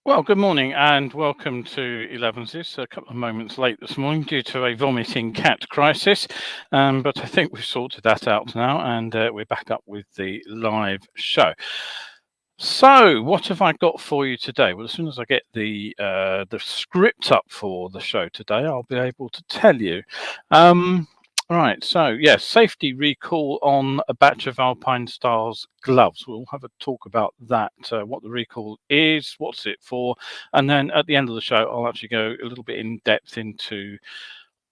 Well, good morning and welcome to Elevenses. A couple of moments late this morning due to a vomiting cat crisis, but I think we've sorted that out now, and we're back up with the live show. So, what have I got for you today? Well, as soon as I get the script up for the show today, I'll be able to tell you. Um, Right, so yes, safety recall on a batch of Alpinestar's gloves. We'll have a talk about that, what the recall is, what's it for, and then at the end of the show, I'll actually go a little bit in depth into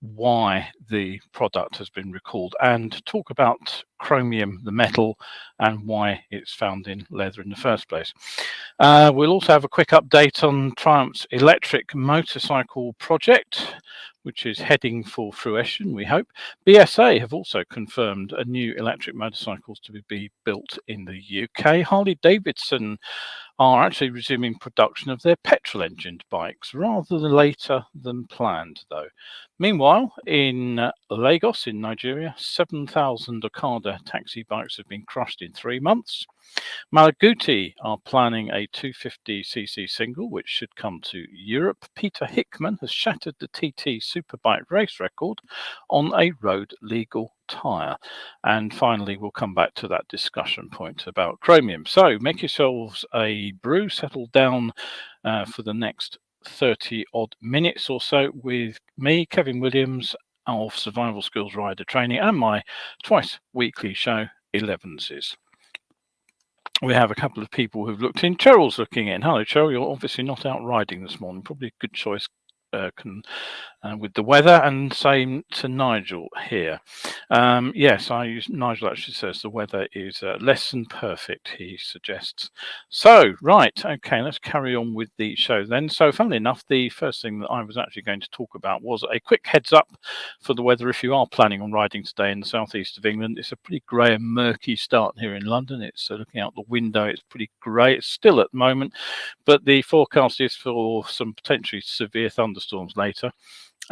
why the product has been recalled and talk about chromium, the metal, and why it's found in leather in the first place. We'll also have a quick update on Triumph's electric motorcycle project, which is heading for fruition, we hope. BSA have also confirmed a new electric motorcycles to be built in the UK. Harley Davidson are actually resuming production of their petrol-engined bikes rather later than planned, though. Meanwhile, in Lagos in Nigeria, 7,000 Okada taxi bikes have been crushed in 3 months. Malaguti are planning a 250cc single, which should come to Europe. Peter Hickman has shattered the TT Superbike race record on a road legal tyre. And finally, we'll come back to that discussion point about chromium. So make yourselves a brew, settle down for the next 30 odd minutes or so with me, Kevin Williams, of Survival Skills Rider Training, and my twice weekly show, Elevenses. We have a couple of people who've looked in. Cheryl's looking in. Hello, Cheryl. You're obviously not out riding this morning. Probably a good choice with the weather, and same to Nigel here. Yes, Nigel actually says the weather is less than perfect, he suggests. So, right, okay, let's carry on with the show then. So, funnily enough, the first thing that I was actually going to talk about was a quick heads up for the weather if you are planning on riding today in the southeast of England. It's a pretty grey and murky start here in London. It's looking out the window, it's pretty grey. It's still at the moment, but the forecast is for some potentially severe thunderstorms later.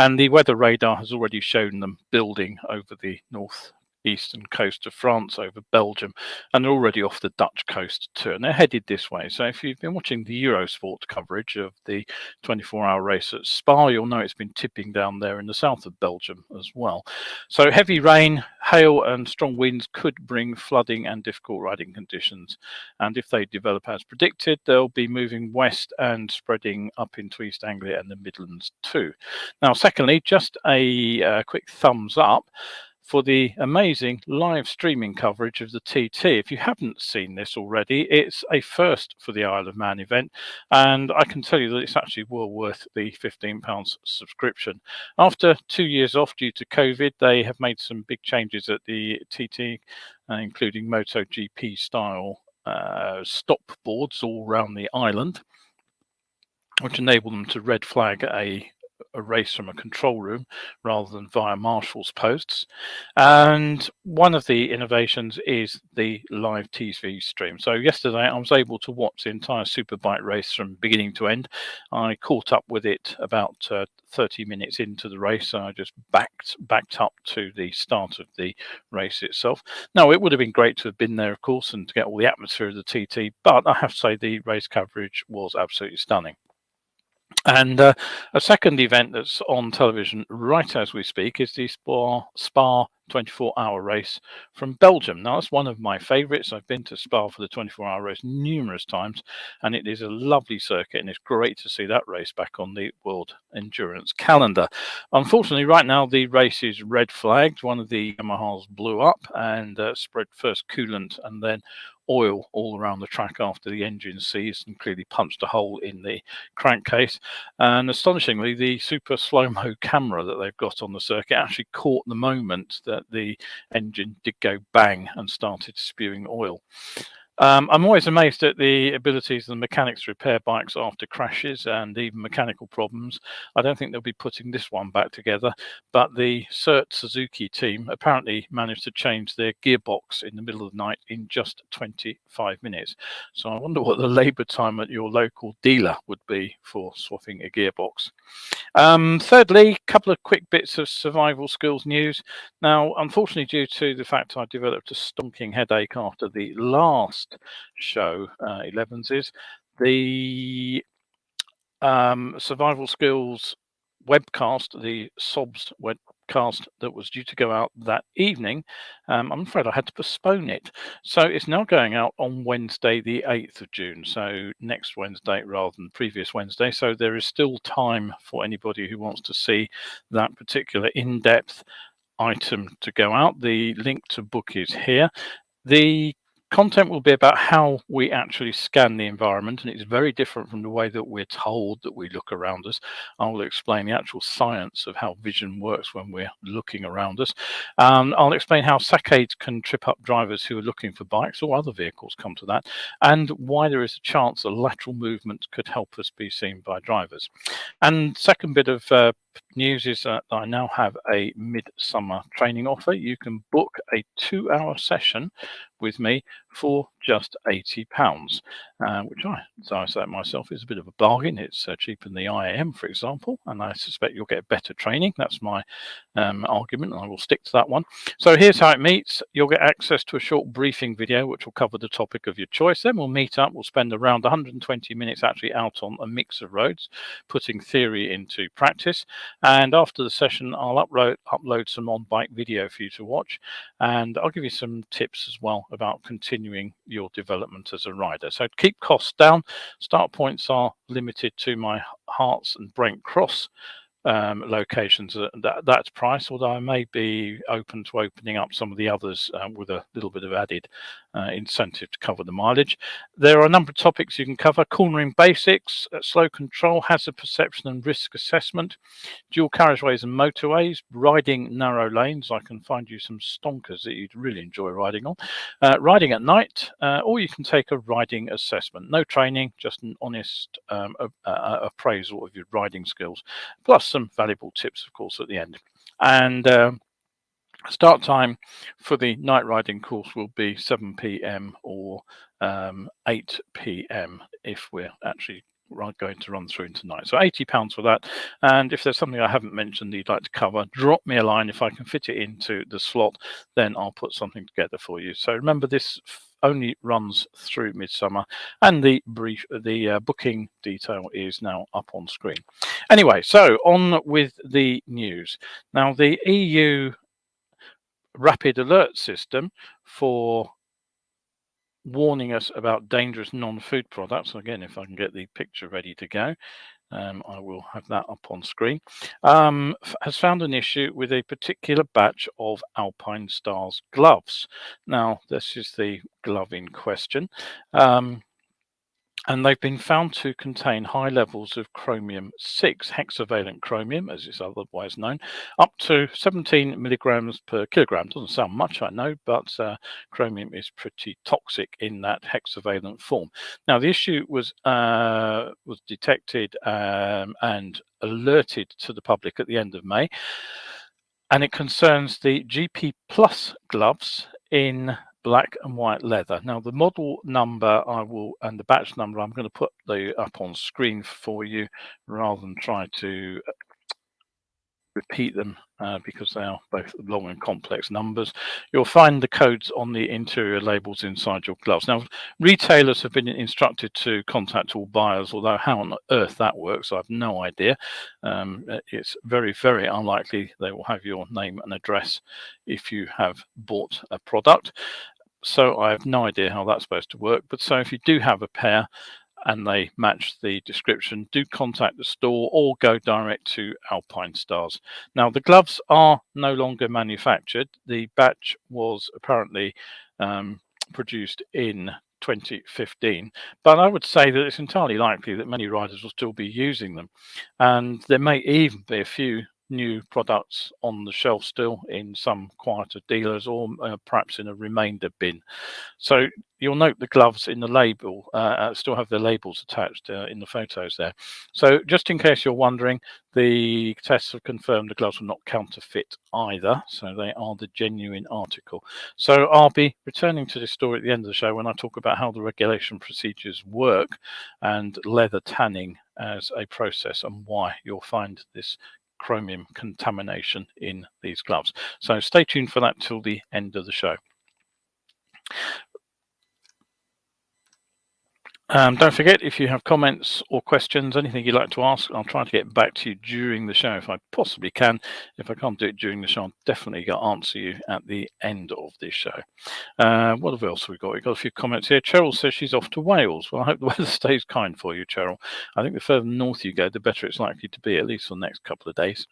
And the weather radar has already shown them building over the northeastern coast of France, over Belgium, and they're already off the Dutch coast too. And they're headed this way. So if you've been watching the Eurosport coverage of the 24-hour race at Spa, you'll know it's been tipping down there in the south of Belgium as well. So heavy rain, hail, and strong winds could bring flooding and difficult riding conditions. And if they develop as predicted, they'll be moving west and spreading up into East Anglia and the Midlands too. Now, secondly, just a quick thumbs up for the amazing live streaming coverage of the TT. If you haven't seen this already, it's a first for the Isle of Man event, and I can tell you that it's actually well worth the £15 subscription. After 2 years off due to COVID, they have made some big changes at the TT, including MotoGP style stop boards all around the island, which enable them to red flag a race from a control room rather than via marshals posts. And one of the innovations is the live TV stream. So yesterday I was able to watch the entire Superbike race from beginning to end. I caught up with it about 30 minutes into the race, so I just backed up to the start of the race itself. Now, it would have been great to have been there, of course, and to get all the atmosphere of the TT, but I have to say the race coverage was absolutely stunning. And a second event that's on television right as we speak is the Spa 24-hour race from Belgium. Now, that's one of my favourites. I've been to Spa for the 24-hour race numerous times, and it is a lovely circuit, and it's great to see that race back on the World Endurance calendar. Unfortunately, right now, the race is red flagged. One of the Yamahas blew up and spread first coolant and then oil all around the track after the engine seized and clearly punched a hole in the crankcase. And astonishingly, the super slow-mo camera that they've got on the circuit actually caught the moment that the engine did go bang and started spewing oil. I'm always amazed at the abilities of the mechanics to repair bikes after crashes and even mechanical problems. I don't think they'll be putting this one back together, but the CERT Suzuki team apparently managed to change their gearbox in the middle of the night in just 25 minutes. So I wonder what the labour time at your local dealer would be for swapping a gearbox. Thirdly, a couple of quick bits of survival skills news. Now, unfortunately, due to the fact I developed a stonking headache after the last show, Elevenses, the survival skills webcast, the SOBS webcast that was due to go out that evening, I'm afraid I had to postpone it. So it's now going out on Wednesday, the 8th of June. So next Wednesday rather than previous Wednesday. So there is still time for anybody who wants to see that particular in-depth item to go out. The link to book is here. The content will be about how we actually scan the environment, and it's very different from the way that we're told that we look around us. I will explain the actual science of how vision works when we're looking around us. I'll explain how saccades can trip up drivers who are looking for bikes or other vehicles, come to that, and why there is a chance that lateral movement could help us be seen by drivers. And second bit of news is that I now have a midsummer training offer. You can book a 2-hour session with me for just £80, which as I say myself, is a bit of a bargain. It's cheaper than the IAM, for example, and I suspect you'll get better training. That's my argument, and I will stick to that one. So here's how it meets. You'll get access to a short briefing video which will cover the topic of your choice. Then we'll meet up. We'll spend around 120 minutes actually out on a mix of roads, putting theory into practice. And after the session, I'll upload some on-bike video for you to watch, and I'll give you some tips as well about continuing your development as a rider. So keep costs down. Start points are limited to my Hearts and Brent Cross locations at that price, although I may be open to opening up some of the others with a little bit of added incentive to cover the mileage. There are a number of topics you can cover: cornering basics, slow control, hazard perception and risk assessment, dual carriageways and motorways, riding narrow lanes. I can find you some stonkers that you'd really enjoy riding on, riding at night, or you can take a riding assessment. No training, just an honest appraisal of your riding skills, plus some valuable tips, of course, at the end. And start time for the night riding course will be 7 p.m. or 8 p.m. if we're actually going to run through tonight. So £80 for that. And if there's something I haven't mentioned that you'd like to cover, drop me a line. If I can fit it into the slot, then I'll put something together for you. So remember, this only runs through midsummer, and the booking detail is now up on screen. Anyway, so on with the news. Now, the EU rapid alert system for warning us about dangerous non-food products. Again, if I can get the picture ready to go, I will have that up on screen. Has found an issue with a particular batch of Alpinestar's gloves. Now, this is the glove in question. And they've been found to contain high levels of chromium 6, hexavalent chromium, as it's otherwise known, up to 17 milligrams per kilogram. Doesn't sound much, I know, but chromium is pretty toxic in that hexavalent form. Now, the issue was detected and alerted to the public at the end of May, and it concerns the GP Plus gloves in black and white leather. Now, the model number and the batch number, I'm going to put up on screen for you rather than try to repeat them because they are both long and complex numbers. You'll find the codes on the interior labels inside your gloves. Now, retailers have been instructed to contact all buyers, although how on earth that works, I have no idea. It's very, very unlikely they will have your name and address if you have bought a product. So I have no idea how that's supposed to work. But so if you do have a pair and they match the description, do contact the store or go direct to Alpinestar's. Now, the gloves are no longer manufactured. The batch was apparently produced in 2015, but I would say that it's entirely likely that many riders will still be using them, and there may even be a few new products on the shelf still in some quieter dealers, or perhaps in a remainder bin. So you'll note the gloves in the label still have their labels attached in the photos there. So just in case you're wondering, the tests have confirmed the gloves were not counterfeit either, so they are the genuine article. So I'll be returning to this story at the end of the show when I talk about how the regulation procedures work and leather tanning as a process, and why you'll find this chromium contamination in these gloves. So stay tuned for that till the end of the show. Don't forget, if you have comments or questions, anything you'd like to ask, I'll try to get back to you during the show if I possibly can. If I can't do it during the show, I'll definitely answer you at the end of this show. What else have we got? We've got a few comments here. Cheryl says she's off to Wales. Well, I hope the weather stays kind for you, Cheryl. I think the further north you go, the better it's likely to be, at least for the next couple of days.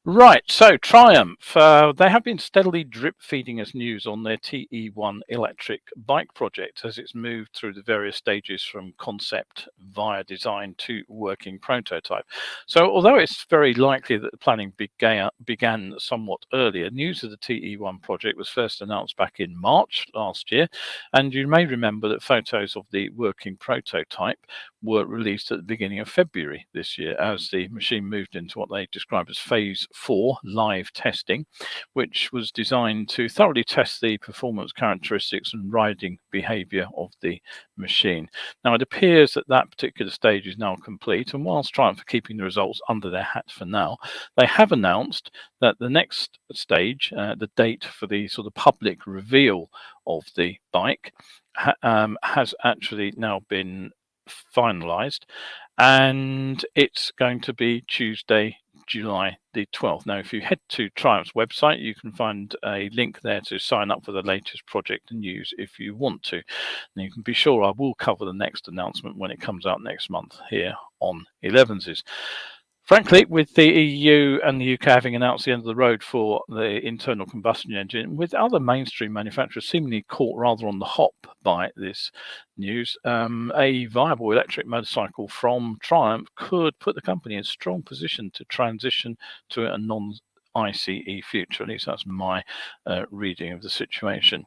Right, so Triumph, they have been steadily drip feeding us news on their TE1 electric bike project as it's moved through the various stages from concept via design to working prototype. So although it's very likely that the planning began somewhat earlier, news of the TE1 project was first announced back in March last year, and you may remember that photos of the working prototype were released at the beginning of February this year as the machine moved into what they describe as phase 4 live testing, which was designed to thoroughly test the performance characteristics and riding behavior of the machine. Now, it appears that that particular stage is now complete, and whilst Triumph are keeping the results under their hat for now, they have announced that the next stage, the date for the sort of public reveal of the bike, has actually now been finalized, and it's going to be Tuesday, July the 12th. Now, if you head to Triumph's website, you can find a link there to sign up for the latest project and news if you want to. And you can be sure I will cover the next announcement when it comes out next month here on Elevenses. Frankly, with the EU and the UK having announced the end of the road for the internal combustion engine, with other mainstream manufacturers seemingly caught rather on the hop by this news, a viable electric motorcycle from Triumph could put the company in a strong position to transition to a non-ICE future. At least that's my reading of the situation.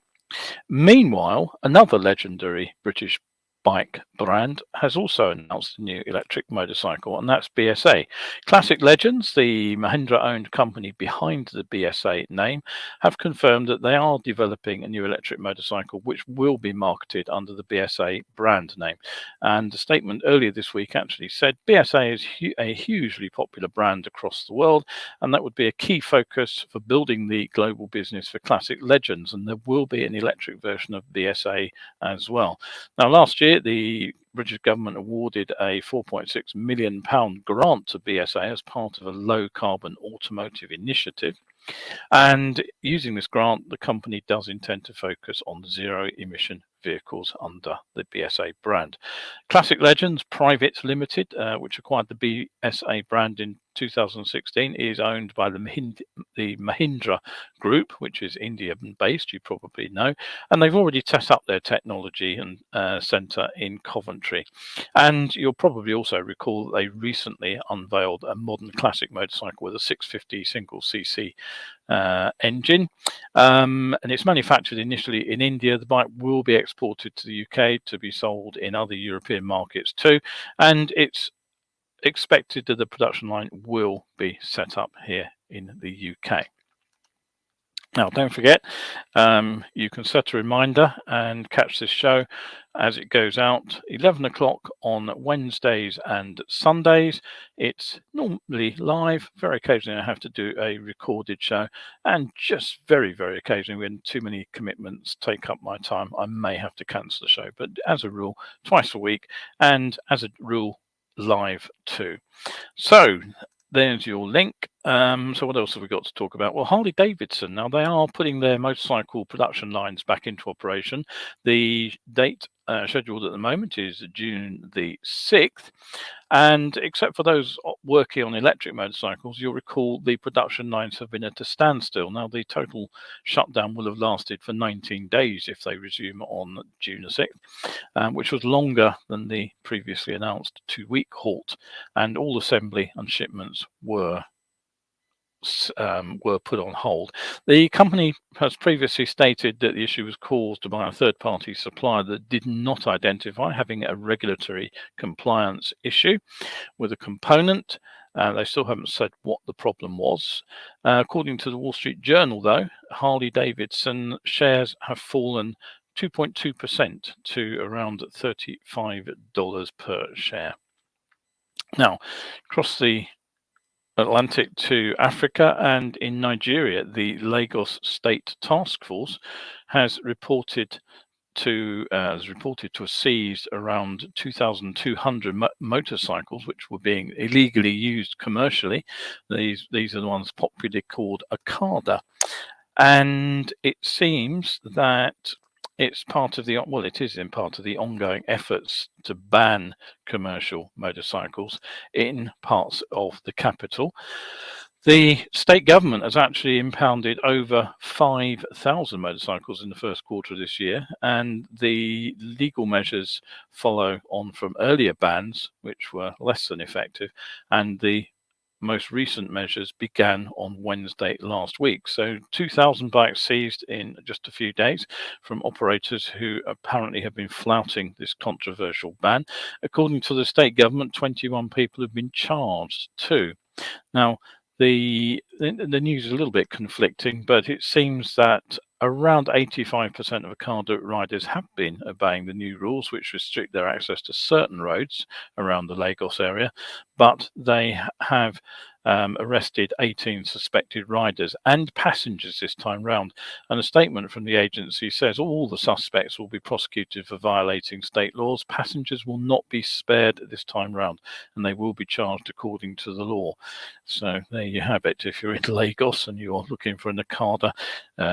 Meanwhile, another legendary British bike brand has also announced a new electric motorcycle, and that's BSA. Classic Legends, the Mahindra-owned company behind the BSA name, have confirmed that they are developing a new electric motorcycle which will be marketed under the BSA brand name. And a statement earlier this week actually said BSA is a hugely popular brand across the world, and that would be a key focus for building the global business for Classic Legends, and there will be an electric version of BSA as well. Now, last year, the British government awarded a £4.6 million grant to BSA as part of a low carbon automotive initiative. And using this grant, the company does intend to focus on zero emission vehicles under the BSA brand. Classic Legends Private Limited, which acquired the BSA brand in 2016, is owned by the Mahindra Group, which is India-based, you probably know, and they've already set up their technology and centre in Coventry. And you'll probably also recall that they recently unveiled a modern classic motorcycle with a 650 single cc engine, and it's manufactured initially in India. The bike will be exported to the UK to be sold in other European markets too, and it's expected that the production line will be set up here in the UK. Now, don't forget, you can set a reminder and catch this show as it goes out 11 o'clock on Wednesdays and Sundays. It's normally live. Very occasionally I have to do a recorded show, and just very, very occasionally when too many commitments take up my time, I may have to cancel the show. But as a rule, twice a week, and as a rule, live too. So there's your link. So what else have we got to talk about? Well, Harley Davidson, now they are putting their motorcycle production lines back into operation. The date scheduled at the moment is June the 6th. And except for those working on electric motorcycles, you'll recall the production lines have been at a standstill. Now, the total shutdown will have lasted for 19 days if they resume on June the 6th, which was longer than the previously announced 2-week halt. And all assembly and shipments were put on hold. The company has previously stated that the issue was caused by a third-party supplier that did not identify having a regulatory compliance issue with a component. They still haven't said what the problem was. According to the Wall Street Journal, though, Harley Davidson shares have fallen 2.2% to around $35 per share. Now, across the Atlantic to Africa, and in Nigeria, the Lagos State Task Force has reported as reported to have seized around 2,200 motorcycles which were being illegally used commercially. These are the ones popularly called Okada, and it seems that it's part of the it is in part of the ongoing efforts to ban commercial motorcycles in parts of the capital. The state government has actually impounded over 5,000 motorcycles in the first quarter of this year, and the legal measures follow on from earlier bans, which were less than effective, and the most recent measures began on Wednesday last week. So 2,000 bikes seized in just a few days from operators who apparently have been flouting this controversial ban. According to the state government, 21 people have been charged too. Now, the news is a little bit conflicting, but it seems that around 85% of Okada riders have been obeying the new rules, which restrict their access to certain roads around the Lagos area, but they have arrested 18 suspected riders and passengers this time round. And a statement from the agency says all the suspects will be prosecuted for violating state laws. Passengers will not be spared this time round, and they will be charged according to the law. So there you have it. If you're in Lagos and you're looking for an Okada,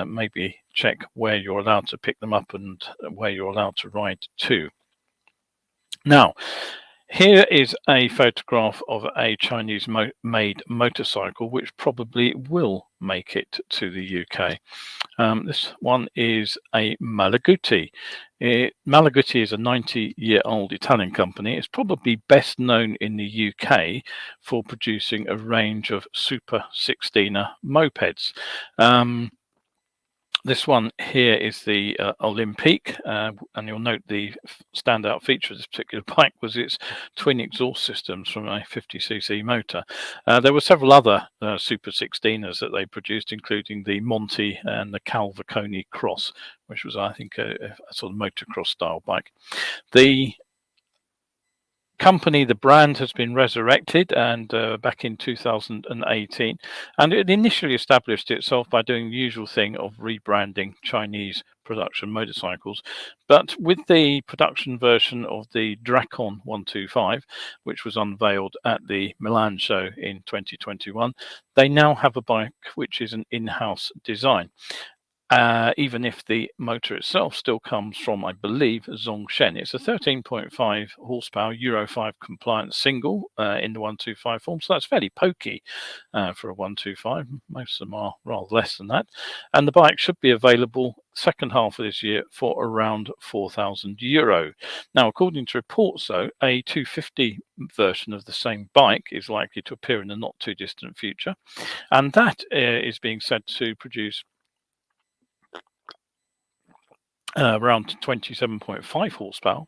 maybe check where you're allowed to pick them up and where you're allowed to ride to. Now, here is a photograph of a Chinese-made motorcycle, which probably will make it to the UK. This one is a Malaguti. Malaguti is a 90-year-old Italian company. It's probably best known in the UK for producing a range of Super 16er mopeds. This one here is the Olympique, and you'll note the standout feature of this particular bike was its twin exhaust systems from a 50cc motor. There were several other Super 16ers that they produced, including the Monty and the Calvaconi Cross, which was, I think, a sort of motocross style bike. The company, the brand, has been resurrected and back in 2018, and it initially established itself by doing the usual thing of rebranding Chinese production motorcycles. But with the production version of the Dracon 125, which was unveiled at the Milan show in 2021, they now have a bike which is an in-house design. Even if the motor itself still comes from, I believe, Zhongshan. It's a 13.5 horsepower Euro 5 compliant single in the 125 form, so that's fairly pokey for a 125. Most of them are rather less than that. And the bike should be available second half of this year for around €4,000. Now, according to reports, though, a 250 version of the same bike is likely to appear in the not too distant future, and that is being said to produce around 27.5 horsepower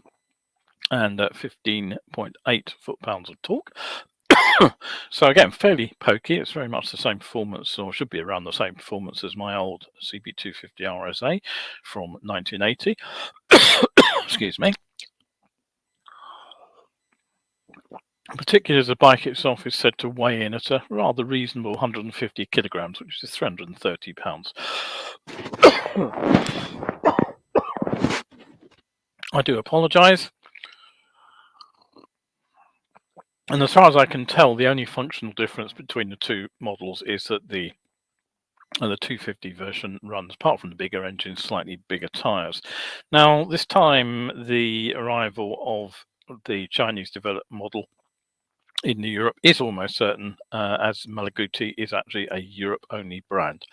and 15.8 foot-pounds of torque. So again, fairly pokey. It's very much the same performance, or should be around the same performance as my old CB250 RSA from 1980. Excuse me. Particularly as the bike itself is said to weigh in at a rather reasonable 150 kilograms, which is 330 pounds. I do apologise. And as far as I can tell, the only functional difference between the two models is that the 250 version runs, apart from the bigger engine, slightly bigger tyres. Now, this time, the arrival of the Chinese developed model in Europe is almost certain, as Malaguti is actually a Europe-only brand.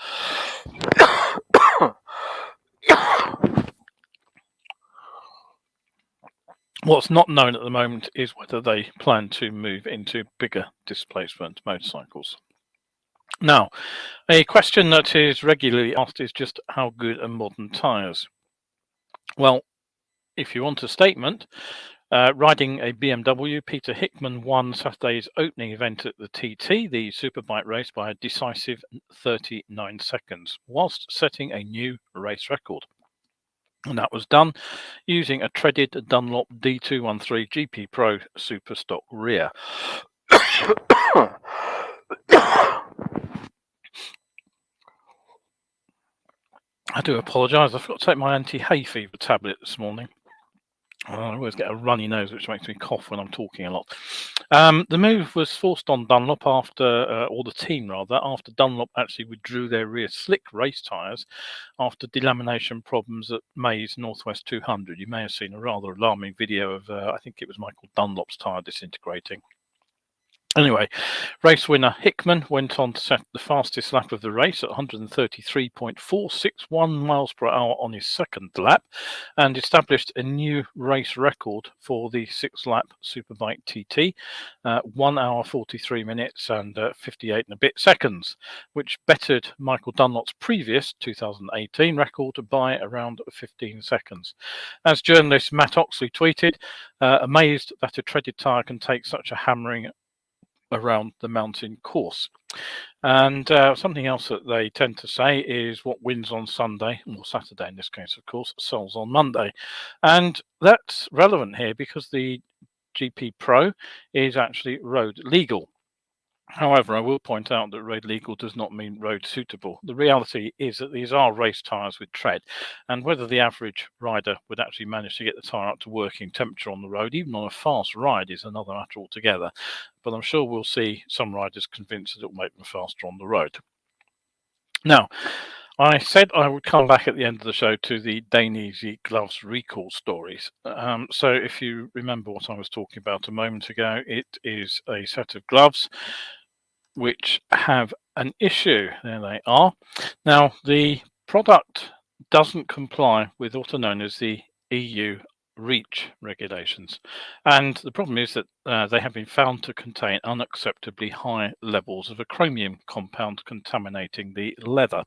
What's not known at the moment is whether they plan to move into bigger displacement motorcycles. Now, a question that is regularly asked is just how good are modern tyres? Well, if you want a statement, riding a BMW, Peter Hickman won Saturday's opening event at the TT, the Superbike race, by a decisive 39 seconds, whilst setting a new race record. And that was done using a treaded Dunlop D213 GP Pro Super Stock rear. I do apologise. I forgot to take my anti-hay fever tablet this morning. I always get a runny nose, which makes me cough when I'm talking a lot. The move was forced on Dunlop after, or the team rather, after Dunlop actually withdrew their rear slick race tyres after delamination problems at May's Northwest 200. You may have seen a rather alarming video of, I think it was Michael Dunlop's tyre disintegrating. Anyway, race winner Hickman went on to set the fastest lap of the race at 133.461 miles per hour on his second lap and established a new race record for the 6-lap Superbike TT, 1 hour 43 minutes and 58 and a bit seconds, which bettered Michael Dunlop's previous 2018 record by around 15 seconds. As journalist Matt Oxley tweeted, amazed that a treaded tyre can take such a hammering around the mountain course. And something else that they tend to say is what wins on Sunday, or Saturday in this case, of course, sells on Monday. And that's relevant here because the GP Pro is actually road legal. However, I will point out that road legal does not mean road suitable. The reality is that these are race tyres with tread, and whether the average rider would actually manage to get the tyre up to working temperature on the road, even on a fast ride, is another matter altogether. But I'm sure we'll see some riders convinced that it will make them faster on the road. Now, I said I would come back at the end of the show to the Dainese gloves recall stories. So if you remember what I was talking about a moment ago, it is a set of gloves which have an issue. There they are. Now, the product doesn't comply with what are known as the EU REACH regulations. And the problem is that they have been found to contain unacceptably high levels of a chromium compound contaminating the leather.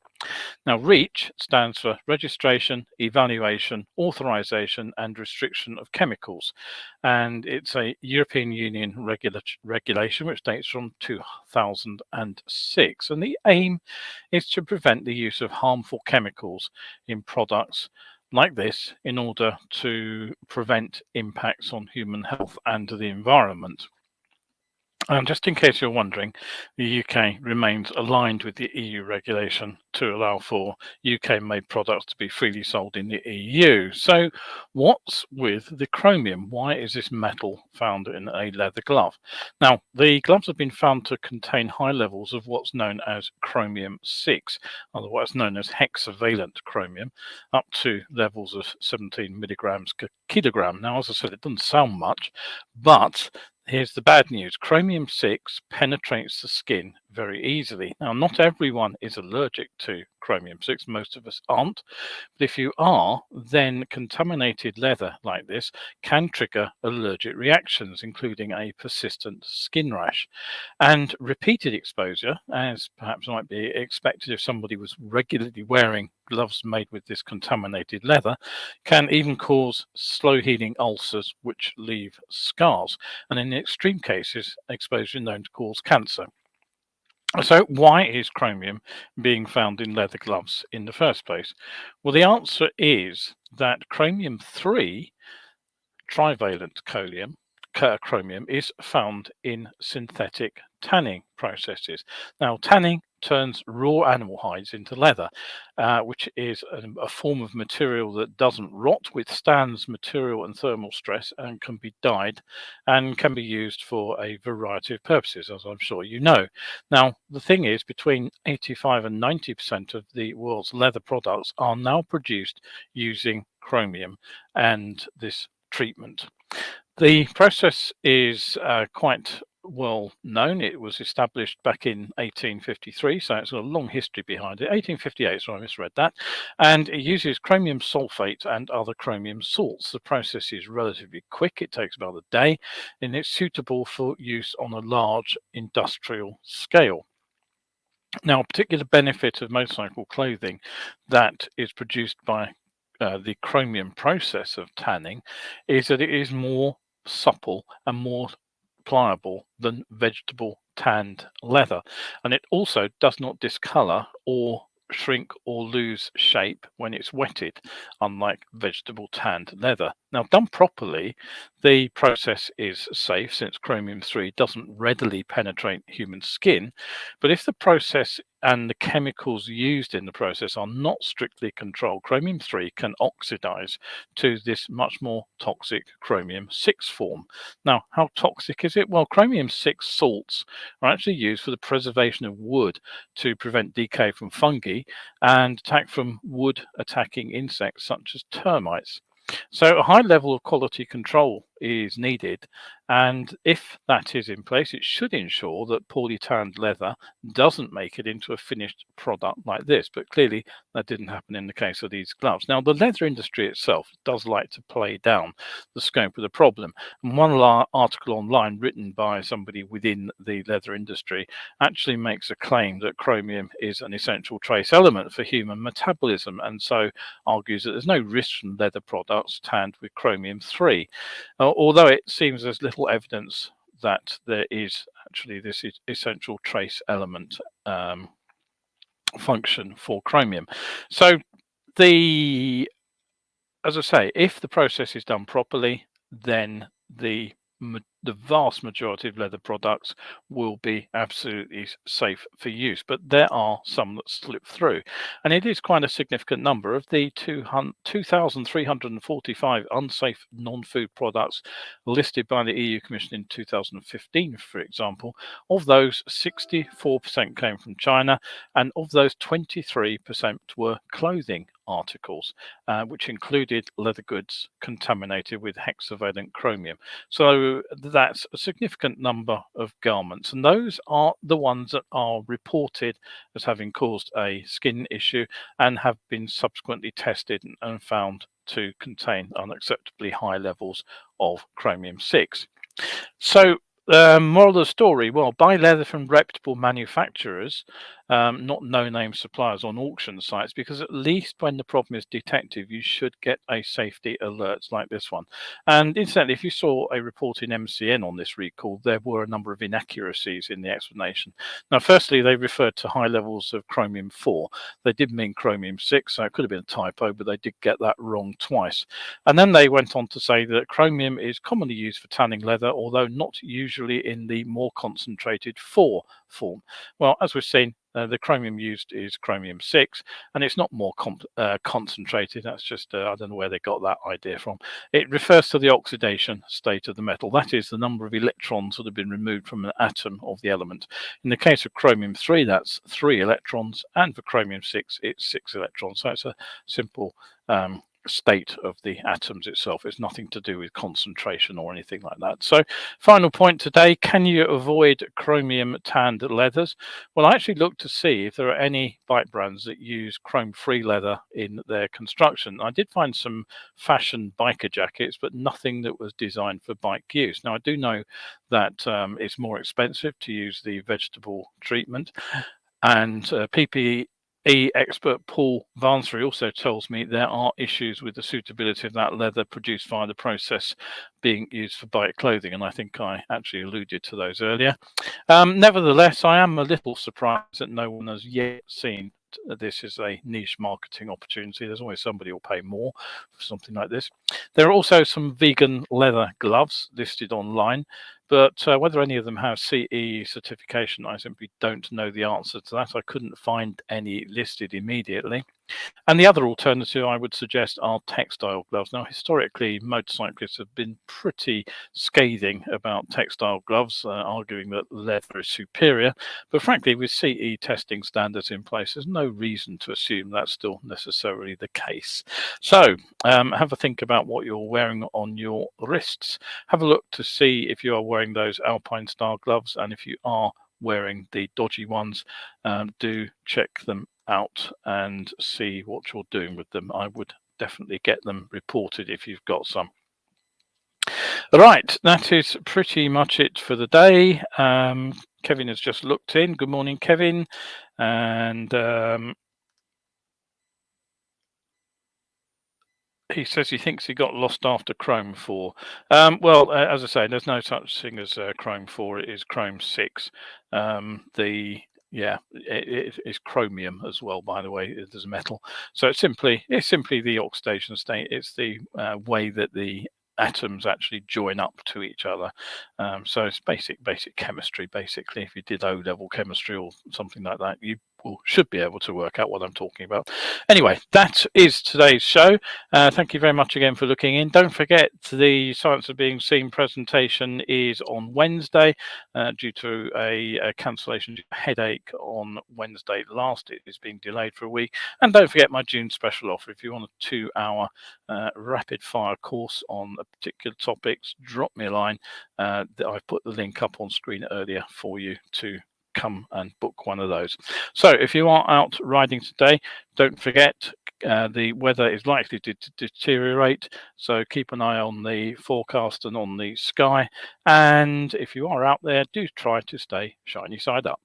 Now, REACH stands for Registration, Evaluation, Authorization and Restriction of Chemicals. And it's a European Union regulation which dates from 2006. And the aim is to prevent the use of harmful chemicals in products like this in order to prevent impacts on human health and the environment. And just in case you're wondering, the UK remains aligned with the EU regulation to allow for UK-made products to be freely sold in the EU. So what's with the chromium? Why is this metal found in a leather glove? Now, the gloves have been found to contain high levels of what's known as chromium-6, otherwise known as hexavalent chromium, up to levels of 17 milligrams per kilogram. Now, as I said, it doesn't sound much, but here's the bad news. Chromium-6 penetrates the skin very easily. Now, not everyone is allergic to chromium-6. Most of us aren't. But if you are, then contaminated leather like this can trigger allergic reactions, including a persistent skin rash. And repeated exposure, as perhaps might be expected if somebody was regularly wearing gloves made with this contaminated leather, can even cause slow healing ulcers which leave scars, and in extreme cases exposure known to cause cancer. So why is chromium being found in leather gloves in the first place? Well, the answer is that chromium-3 trivalent chromium is found in synthetic tanning processes. Now, tanning turns raw animal hides into leather, which is a form of material that doesn't rot, withstands material and thermal stress, and can be dyed and can be used for a variety of purposes, as I'm sure you know. Now, the thing is, between 85 and 90% of the world's leather products are now produced using chromium and this treatment. The process is quite well known. It was established back in 1853, so it's got a long history behind it. 1858, so I misread that. And it uses chromium sulfate and other chromium salts. The process is relatively quick. It takes about a day, and it's suitable for use on a large industrial scale. Now, a particular benefit of motorcycle clothing that is produced by the chromium process of tanning is that it is more supple and more pliable than vegetable tanned leather, and it also does not discolor or shrink or lose shape when it's wetted, unlike vegetable tanned leather. Now, done properly, the process is safe since chromium-3 doesn't readily penetrate human skin. But if the process and the chemicals used in the process are not strictly controlled, chromium-3 can oxidize to this much more toxic chromium-6 form. Now, how toxic is it? Well, chromium-6 salts are actually used for the preservation of wood to prevent decay from fungi and attack from wood attacking insects such as termites. So a high level of quality control is needed, and if that is in place, it should ensure that poorly tanned leather doesn't make it into a finished product like this. But clearly that didn't happen in the case of these gloves. Now, the leather industry itself does like to play down the scope of the problem. And one article online written by somebody within the leather industry actually makes a claim that chromium is an essential trace element for human metabolism, and so argues that there's no risk from leather products tanned with chromium-3. Although it seems there's little evidence that there is actually this essential trace element function for chromium. So as I say, if the process is done properly, then the vast majority of leather products will be absolutely safe for use, but there are some that slip through, and it is quite a significant number. Of the 2,345 unsafe non-food products listed by the EU Commission in 2015, for example, of those 64% came from China, and of those 23% were clothing articles, which included leather goods contaminated with hexavalent chromium. So that's a significant number of garments, and those are the ones that are reported as having caused a skin issue and have been subsequently tested and found to contain unacceptably high levels of chromium-6. So moral of the story, well, buy leather from reputable manufacturers, not no-name suppliers on auction sites, because at least when the problem is detected, you should get a safety alert like this one. And incidentally, if you saw a report in MCN on this recall, there were a number of inaccuracies in the explanation. Now, firstly, they referred to high levels of chromium-4. They did mean chromium-6, so it could have been a typo, but they did get that wrong twice. And then they went on to say that chromium is commonly used for tanning leather, although not usually in the more concentrated 4 form. Well, as we've seen, the chromium used is chromium-6, and it's not more concentrated. That's just, I don't know where they got that idea from. It refers to the oxidation state of the metal. That is the number of electrons that have been removed from an atom of the element. In the case of chromium-3, that's 3 electrons, and for chromium-6, it's 6 electrons. So it's a simple state of the atoms itself. It's nothing to do with concentration or anything like that. So final point today, can you avoid chromium tanned leathers? Well, I actually looked to see if there are any bike brands that use chrome-free leather in their construction. I did find some fashion biker jackets, but nothing that was designed for bike use. Now, I do know that it's more expensive to use the vegetable treatment, and PPE expert Paul Vansbury also tells me there are issues with the suitability of that leather produced via the process being used for bike clothing, and I think I actually alluded to those earlier. Nevertheless, I am a little surprised that no one has yet seen this is a niche marketing opportunity. There's always somebody who'll pay more for something like this. There are also some vegan leather gloves listed online, but whether any of them have CE certification, I simply don't know the answer to that. I couldn't find any listed immediately. And the other alternative I would suggest are textile gloves. Now, historically, motorcyclists have been pretty scathing about textile gloves, arguing that leather is superior. But frankly, with CE testing standards in place, there's no reason to assume that's still necessarily the case. So have a think about what you're wearing on your wrists. Have a look to see if you are wearing those Alpinestar gloves, and if you are wearing the dodgy ones, do check them out and see what you're doing with them. I would definitely get them reported if you've got some. All right, that is pretty much it for the day. Kevin has just looked in. Good morning, Kevin. And he says he thinks he got lost after Chrome 4. Well, as I say, there's no such thing as Chrome 4. It is Chrome 6. The Yeah, it's chromium as well, by the way. There's a metal, so it's simply the oxidation state. It's the way that the atoms actually join up to each other. So it's basic chemistry. Basically, if you did O-level chemistry or something like that, you should be able to work out what I'm talking about. Anyway, that is today's show. Thank you very much again for looking in. Don't forget, the Science of Being Seen presentation is on Wednesday due to a cancellation headache on Wednesday last. It is being delayed for a week. And don't forget my June special offer. If you want a 2-hour rapid fire course on particular topics, drop me a line. I've put the link up on screen earlier for you to come and book one of those. So if you are out riding today, don't forget the weather is likely to deteriorate, so keep an eye on the forecast and on the sky, and if you are out there, do try to stay shiny side up.